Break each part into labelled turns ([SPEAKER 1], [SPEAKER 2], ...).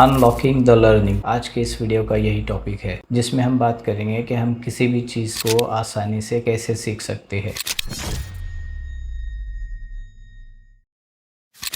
[SPEAKER 1] Unlocking the learning आज के इस वीडियो का यही टॉपिक है, जिसमें हम बात करेंगे कि हम किसी भी चीज़ को आसानी से कैसे सीख सकते हैं।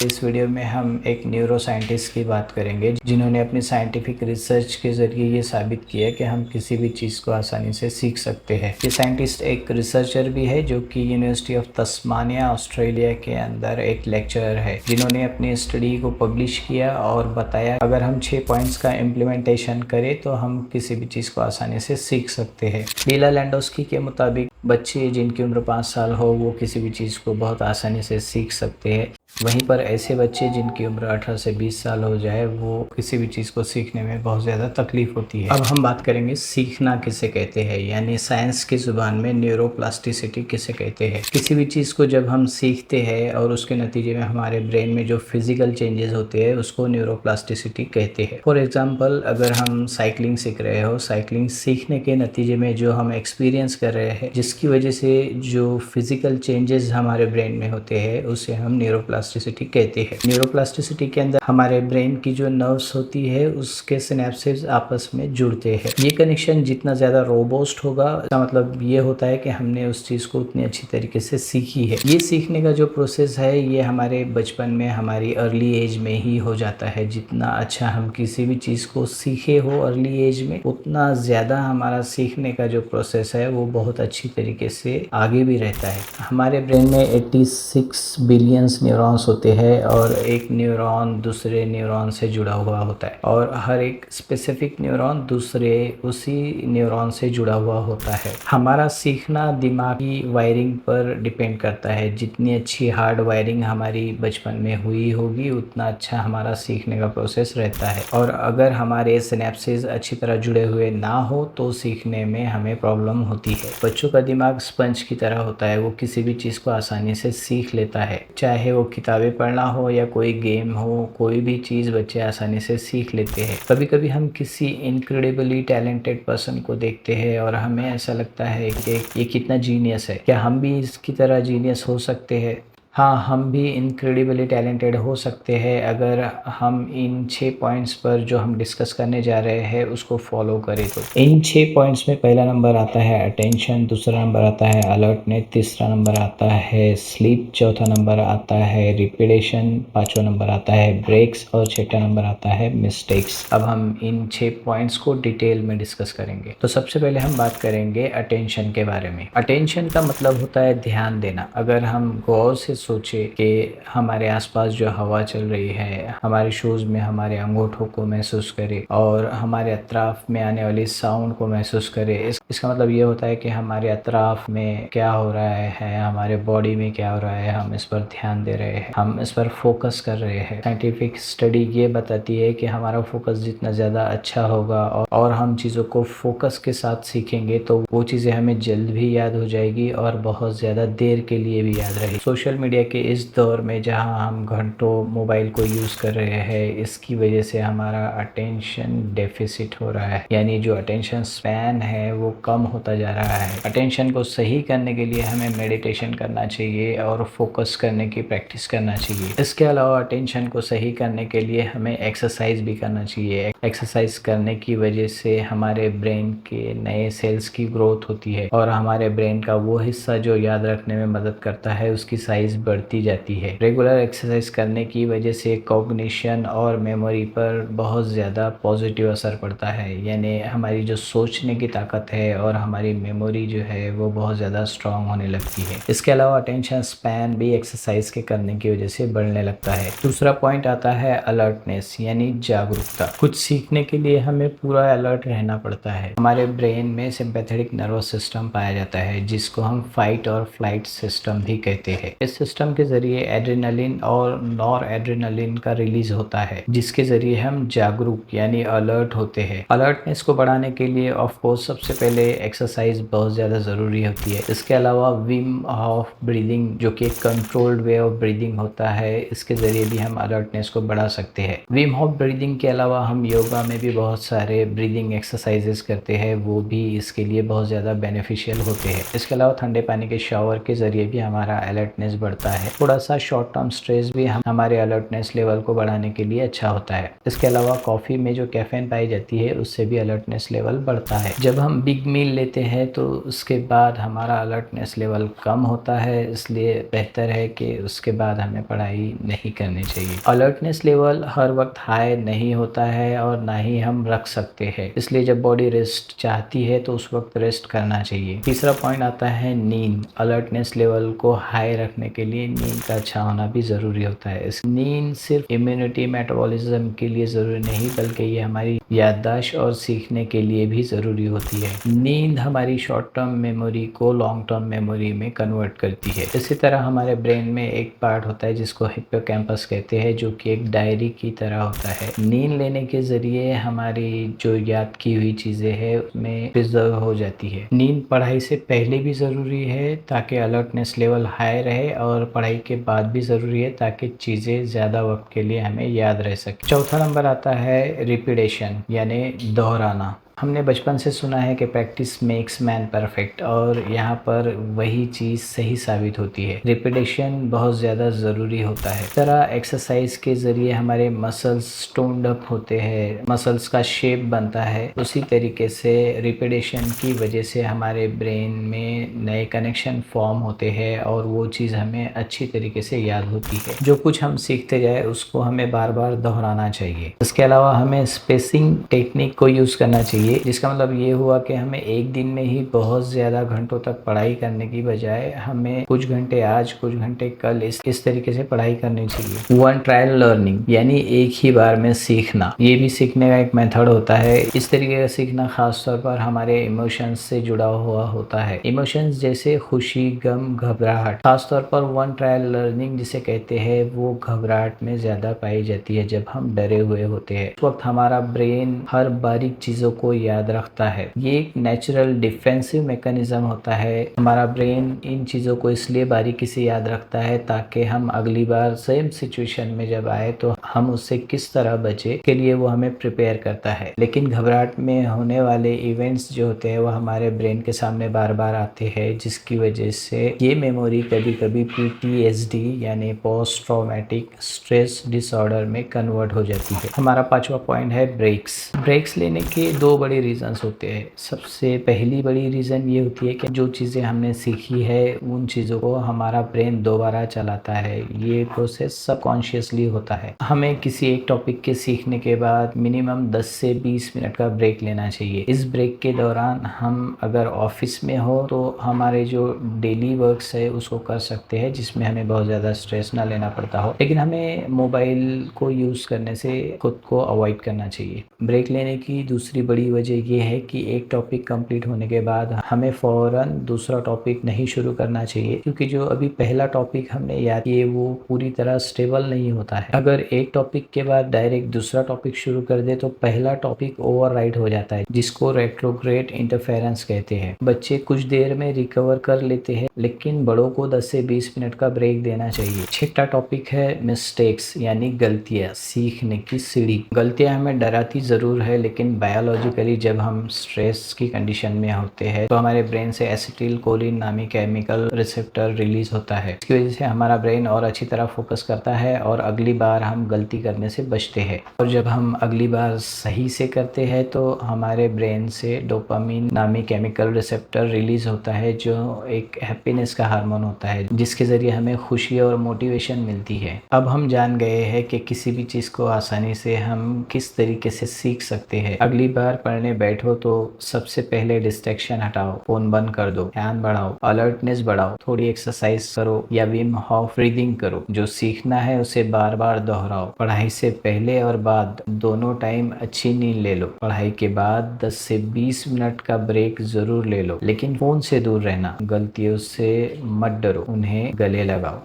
[SPEAKER 1] इस वीडियो में हम एक न्यूरो साइंटिस्ट की बात करेंगे, जिन्होंने अपनी साइंटिफिक रिसर्च के ज़रिए ये साबित किया कि हम किसी भी चीज़ को आसानी से सीख सकते हैं। ये साइंटिस्ट एक रिसर्चर भी है, जो कि यूनिवर्सिटी ऑफ तस्मानिया ऑस्ट्रेलिया के अंदर एक लेक्चरर है, जिन्होंने अपनी स्टडी को पब्लिश किया और बताया अगर हम 6 पॉइंट्स का इम्प्लीमेंटेशन करें तो हम किसी भी चीज़ को आसानी से सीख सकते हैं। लीला लैंडोस्की के मुताबिक बच्चे जिनकी उम्र 5 साल हो वो किसी भी चीज़ को बहुत आसानी से सीख सकते हैं। वहीं पर ऐसे बच्चे जिनकी उम्र 18 से 20 साल हो जाए वो किसी भी चीज़ को सीखने में बहुत ज़्यादा तकलीफ होती है। अब हम बात करेंगे सीखना किसे कहते हैं, यानी साइंस की ज़ुबान में न्यूरोप्लास्टिसिटी किसे कहते हैं। किसी भी चीज़ को जब हम सीखते हैं और उसके नतीजे में हमारे ब्रेन में जो फिजिकल चेंजेस होते हैं उसको न्यूरोप्लास्टिसिटी कहते हैं। फॉर एग्जाम्पल, अगर हम साइकिलिंग सीख रहे हो, साइकिलिंग सीखने के नतीजे में जो हम एक्सपीरियंस कर रहे हैं, जिसकी वजह से जो फिजिकल चेंजेस हमारे ब्रेन में होते हैं उसे हम न्यूरोप्लास्टिसिटी कहते हैं। न्यूरोप्लास्टिसिटी के अंदर हमारे ब्रेन की जो नर्व्स होती है उसके सिनेप्सेस आपस में जुड़ते हैं। ये कनेक्शन जितना ज़्यादा रोबोस्ट होगा, इसका मतलब ये होता है कि हमने उस चीज़ को उतनी अच्छी तरीके से सीखी है। ये सीखने का जो प्रोसेस है ये हमारे बचपन में, हमारी अर्ली एज में ही हो जाता है। जितना अच्छा हम किसी भी चीज़ को सीखे हो अर्ली एज में, उतना ज़्यादा हमारा सीखने का जो प्रोसेस है वो बहुत अच्छी तरीके से आगे भी रहता है। हमारे ब्रेन में 86 बिलियंस न्यूरॉन्स होते हैं और एक न्यूरॉन दूसरे न्यूरॉन से जुड़ा हुआ होता है और हर एक स्पेसिफिक न्यूरॉन दूसरे उसी न्यूरॉन से जुड़ा हुआ होता है। हमारा सीखना दिमागी वायरिंग पर डिपेंड करता है। जितनी अच्छी हार्ड वायरिंग हमारी बचपन में हुई होगी उतना अच्छा हमारा सीखने का प्रोसेस रहता है। और अगर हमारे सिनेप्सेस अच्छी तरह जुड़े हुए ना हो तो सीखने में हमें प्रॉब्लम होती है। बच्चों का दिमाग स्पंज की तरह होता है, वो किसी भी चीज़ को आसानी से सीख लेता है। चाहे वो किताबें पढ़ना हो या कोई गेम हो, कोई भी चीज़ बच्चे आसानी से सीख लेते हैं। कभी कभी हम किसी इनक्रेडिबली टैलेंटेड पर्सन को देखते हैं और हमें ऐसा लगता है कि ये कितना जीनियस है, क्या हम भी इसकी तरह जीनियस हो सकते हैं। हाँ, हम भी इनक्रेडिबली टैलेंटेड हो सकते हैं अगर हम इन 6 पॉइंट्स पर जो हम डिस्कस करने जा रहे हैं उसको फॉलो करें तो। इन 6 पॉइंट्स में पहला नंबर आता है अटेंशन, दूसरा नंबर आता है अलर्टनेस, तीसरा नंबर आता है स्लीप, चौथा नंबर आता है रिपीटेशन, पांचवा नंबर आता है ब्रेक्स और छठा नंबर आता है मिस्टेक्स। अब हम इन 6 पॉइंट्स को डिटेल में डिस्कस करेंगे। तो सबसे पहले हम बात करेंगे अटेंशन के बारे में। अटेंशन का मतलब होता है ध्यान देना। अगर हम गौर से सोचे कि हमारे आसपास जो हवा चल रही है, हमारे शूज में हमारे अंगूठों को महसूस करें और हमारे अतराफ में आने वाली साउंड को महसूस करें, इसका मतलब ये होता है कि हमारे अतराफ में क्या हो रहा है, हमारे बॉडी में क्या हो रहा है, हम इस पर ध्यान दे रहे हैं, हम इस पर फोकस कर रहे हैं। साइंटिफिक स्टडी ये बताती है कि हमारा फोकस जितना ज़्यादा अच्छा होगा और हम चीज़ों को फोकस के साथ सीखेंगे तो वो चीज़ें हमें जल्द भी याद हो जाएगी और बहुत ज़्यादा देर के लिए भी याद रहेगी। सोशल मीडिया के इस दौर में जहां हम घंटों मोबाइल को यूज़ कर रहे हैं, इसकी वजह से हमारा अटेंशन डेफिसिट हो रहा है, यानी जो अटेंशन स्पैन है वो कम होता जा रहा है। अटेंशन को सही करने के लिए हमें मेडिटेशन करना चाहिए और फोकस करने की प्रैक्टिस करना चाहिए। इसके अलावा अटेंशन को सही करने के लिए हमें एक्सरसाइज भी करना चाहिए। एक्सरसाइज करने की वजह से हमारे ब्रेन के नए सेल्स की ग्रोथ होती है और हमारे ब्रेन का वो हिस्सा जो याद रखने में मदद करता है उसकी साइज बढ़ती जाती है। रेगुलर एक्सरसाइज करने की वजह से कॉग्निशन और मेमोरी पर बहुत ज़्यादा पॉजिटिव असर पड़ता है, यानी हमारी जो सोचने की ताकत है और हमारी मेमोरी जो है वो बहुत ज़्यादा स्ट्रांग होने लगती है। इसके अलावा अटेंशन स्पैन भी एक्सरसाइज के करने की वजह से बढ़ने लगता है। दूसरा पॉइंट आता है अलर्टनेस, यानी जागरूकता। कुछ सीखने के लिए हमें पूरा अलर्ट रहना पड़ता है। हमारे ब्रेन में सिंपैथेटिक नर्वस सिस्टम पाया जाता है, जिसको हम फाइट और फ्लाइट सिस्टम भी कहते हैं। इस सिस्टम के जरिए एड्रेनलिन और नॉर एड्रेनलिन का रिलीज होता है, जिसके जरिए हम जागरूक यानी अलर्ट होते हैं। अलर्टनेस को बढ़ाने के लिए ऑफ कोर्स सबसे पहले एक्सरसाइज बहुत ज़्यादा ज़रूरी होती है। इसके अलावा विम होफ ब्रीदिंग, जो कि एक कंट्रोल्ड वे ऑफ ब्रीदिंग होता है, इसके ज़रिए भी हम अलर्टनेस को बढ़ा सकते हैं। विम होफ ब्रीदिंग के अलावा हम योगा में भी बहुत सारे ब्रीदिंग एक्सरसाइजेस करते हैं, वो भी इसके लिए बहुत ज़्यादा बेनिफिशियल होते हैं। इसके अलावा ठंडे पानी के शावर के ज़रिए भी हमारा अलर्टनेस बढ़ता होता है। थोड़ा सा शॉर्ट टर्म स्ट्रेस भी हमारे अलर्टनेस लेवल को बढ़ाने के लिए अच्छा होता है। इसके अलावा कॉफ़ी में जो कैफीन पाई जाती है उससे भी अलर्टनेस लेवल बढ़ता है। जब हम बिग मील लेते हैं तो उसके बाद हमारा अलर्टनेस लेवल कम होता है, इसलिए बेहतर है कि उसके बाद हमें पढ़ाई नहीं करनी चाहिए। अलर्टनेस लेवल हर वक्त हाई नहीं होता है और ना ही हम रख सकते हैं, इसलिए जब बॉडी रेस्ट चाहती है तो उस वक्त रेस्ट करना चाहिए। तीसरा पॉइंट आता है नींद। अलर्टनेस लेवल को हाई रखने के लिए नींद का अच्छा होना भी ज़रूरी होता है। इस नींद सिर्फ इम्यूनिटी मेटाबॉलिज्म के लिए ज़रूरी नहीं बल्कि ये हमारी याददाश्त और सीखने के लिए भी ज़रूरी होती है। नींद हमारी शॉर्ट टर्म मेमोरी को लॉन्ग टर्म मेमोरी में कन्वर्ट करती है। इसी तरह हमारे ब्रेन में एक पार्ट होता है जिसको हिप्पोकैम्पस कहते हैं, जो कि एक डायरी की तरह होता है। नींद लेने के ज़रिए हमारी जो याद की हुई चीज़ें हैं उसमें प्रिजर्व हो जाती है। नींद पढ़ाई से पहले भी ज़रूरी है ताकि अलर्टनेस लेवल हाई रहे, और पढ़ाई के बाद भी ज़रूरी है ताकि चीज़ें ज़्यादा वक्त के लिए हमें याद रह सके। चौथा नंबर आता है रिपीटेशन यानी दोहराना। हमने बचपन से सुना है कि प्रैक्टिस मेक्स मैन परफेक्ट, और यहाँ पर वही चीज़ सही साबित होती है। रिपीटेशन बहुत ज़्यादा ज़रूरी होता है। इस तरह एक्सरसाइज के ज़रिए हमारे मसल्स टोन्ड अप होते हैं, मसल्स का शेप बनता है। उसी तरीके से रिपीटेशन की वजह से हमारे ब्रेन में नए कनेक्शन फॉर्म होते हैं और वो चीज़ हमें अच्छी तरीके से याद होती है। जो कुछ हम सीखते जाए उसको हमें बार बार दोहराना चाहिए। इसके अलावा हमें स्पेसिंग टेक्निक को यूज़ करना चाहिए, जिसका मतलब ये हुआ कि हमें एक दिन में ही बहुत ज़्यादा घंटों तक पढ़ाई करने की बजाय हमें कुछ घंटे आज कुछ घंटे कल इस तरीके से पढ़ाई करनी चाहिए। वन ट्रायल लर्निंग यानी एक ही बार में सीखना, ये भी सीखने का एक मेथड होता है। इस तरीके का सीखना खासतौर पर हमारे इमोशंस से जुड़ा हुआ होता है। इमोशंस जैसे खुशी, गम, घबराहट। खासतौर पर वन ट्रायल लर्निंग जिसे कहते हैं वो घबराहट में ज़्यादा पाई जाती है जब हम डरे हुए होते हैं। उस वक्त हमारा ब्रेन हर बारीक चीज़ों को याद रखता है। ये एक नेचुरल डिफेंसिव मैकेनिज्म होता है। हमारा ब्रेन इन चीज़ों को इसलिए बारीकी से याद रखता है ताकि हम अगली बार सेम सिचुएशन में जब आए तो हम उससे किस तरह बचे के लिए वो हमें प्रिपेयर करता है। लेकिन घबराहट में होने वाले इवेंट्स जो होते हैं वो हमारे ब्रेन के सामने बार बार आते हैं, जिसकी वजह से ये मेमोरी कभी कभी PTSD यानी पोस्ट ट्रॉमेटिक स्ट्रेस डिसऑर्डर में कन्वर्ट हो जाती है। हमारा पांचवा पॉइंट है ब्रेक्स लेने के दो बड़े रीजंस होते हैं। सबसे पहली बड़ी रीज़न ये होती है कि जो चीज़ें हमने सीखी है उन चीज़ों को हमारा ब्रेन दोबारा चलाता है। ये प्रोसेस सबकॉन्शियसली होता है। हमें किसी एक टॉपिक के सीखने के बाद मिनिमम 10 से 20 मिनट का ब्रेक लेना चाहिए। इस ब्रेक के दौरान हम अगर ऑफिस में हो तो हमारे जो डेली वर्क्स है उसको कर सकते हैं, जिसमें हमें बहुत ज़्यादा स्ट्रेस ना लेना पड़ता हो। लेकिन हमें मोबाइल को यूज़ करने से खुद को अवॉइड करना चाहिए। ब्रेक लेने की दूसरी बड़ी वजह ये है कि एक टॉपिक कंप्लीट होने के बाद हमें फ़ौरन दूसरा टॉपिक नहीं शुरू करना चाहिए, क्योंकि जो अभी पहला टॉपिक हमने याद किया वो पूरी तरह स्टेबल नहीं होता है। अगर एक टॉपिक के बाद डायरेक्ट दूसरा टॉपिक शुरू कर दे तो पहला टॉपिक ओवरराइड हो जाता है, जिसको रेट्रोग्रेड इंटरफेरेंस कहते हैं। बच्चे कुछ देर में रिकवर कर लेते हैं, लेकिन बड़ों को 10 से 20 मिनट का ब्रेक देना चाहिए। छठा टॉपिक है मिस्टेक्स यानी गलतियाँ, सीखने की सीढ़ी। गलतियाँ हमें डराती ज़रूर है, लेकिन बायोलॉजिकली जब हम स्ट्रेस की कंडीशन में होते हैं तो हमारे ब्रेन से एसिटिल कोलिन नामी केमिकल रिसेप्टर रिलीज होता है। इसकी वजह से हमारा ब्रेन और अच्छी तरह फोकस करता है और अगली बार हम गलती करने से बचते हैं। और जब हम अगली बार सही से करते हैं तो हमारे ब्रेन से डोपामिन नामी केमिकल रिसेप्टर रिलीज होता है, जो एक हैप्पीनेस का हार्मोन होता है, जिसके ज़रिए हमें खुशी और मोटिवेशन मिलती है। अब हम जान गए हैं कि किसी भी चीज़ को आसानी से हम किस तरीके से सीख सकते हैं। अगली बार पढ़ने बैठो तो सबसे पहले डिस्ट्रैक्शन हटाओ, फोन बंद कर दो, ध्यान बढ़ाओ, अलर्टनेस बढ़ाओ, थोड़ी एक्सरसाइज करो या विम हॉफ ब्रीदिंग करो। जो सीखना है उसे बार बार दोहराओ। पढ़ाई से पहले और बाद दोनों टाइम अच्छी नींद ले लो। पढ़ाई के बाद 10 से 20 मिनट का ब्रेक जरूर ले लो, लेकिन फोन से दूर रहना। गलतियों से मत डरो, उन्हें गले लगाओ।